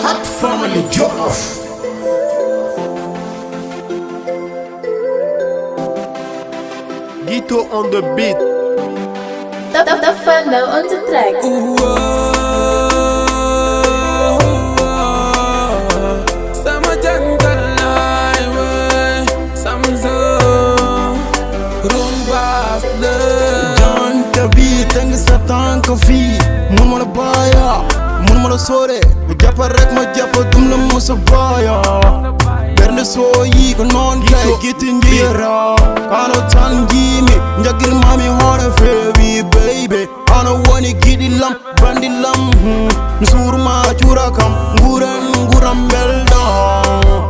Familly Djolof. Gito on the beat. The fun on the track. Sama jangal live, samzo rumbas le. Jaant bi teng sa tànk fii mun ma la bàyyi mun ma la sore jàppal rek ma jàpp dum la musa bàyyi bernde soo yi ko noon kay giti njira kano tan jimi njagir mami hono feewi baby ano woni giɗi lam bandi lam nsurma cura kam nguran belɗam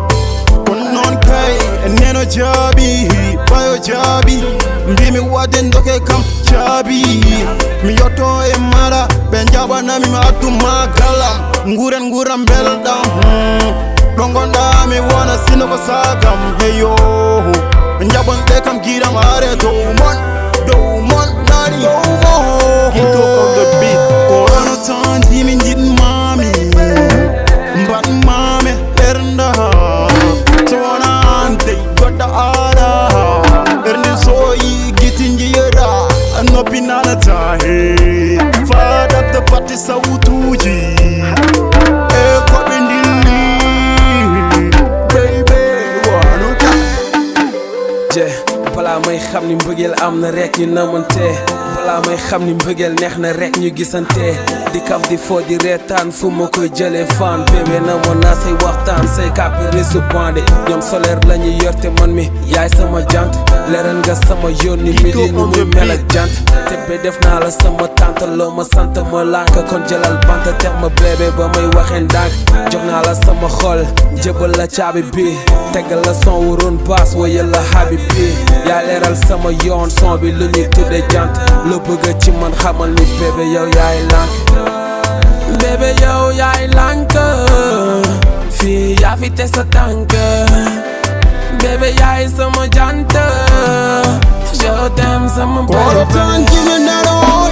kon noon kay neno jaabi bayo jaabi mbimi wadde doke kam jaabi mi yotto e maɗa ɓe jaɓanami mi adduma galam nguran belɗam ɗo gonɗa mi wona sino ko sagam heyo jaɓonɗe kam giɗam are dow mon nani Gito on the beat. ko ano tanti min jiɗmami mbaɗmami ɓernda so wona ante goɗɗo aɗa ɓernde soyi giti jiyata noppi nanata he faɗabde batte sawtuji e koɓe dilli baby wanuta je balaa may xam ni mbëggeel am na rek ñu namante balaa may xam ni mbëggeel neex na rek ñu gisante di kaf di foo di reetaan fu ma koy jëlee fan bébé na moon naa say waxtaan say kàppi resu bande ñoom solaire la ñu yorte man mi yaay sama jant leeral nga sama yoon ni midi nu muy mel ak jant te be def naa la sama tante loo ma sant ma lànk kon jëlal bant tex ma bébé ba may waxee ndànk jox naa la sama xol jëbal la caabi bi tegal la son wuroon baas wayal la habi bi yaa leeral sama yoon son bi lu ñuy tudde jant lu bëgg ci man xamal ni bébé yow yaay lànk bébé yow yaay lànk fii yaa fi te sa tànk bébé yaay sama jant je t'aime sama Kono bébé tan jimi nero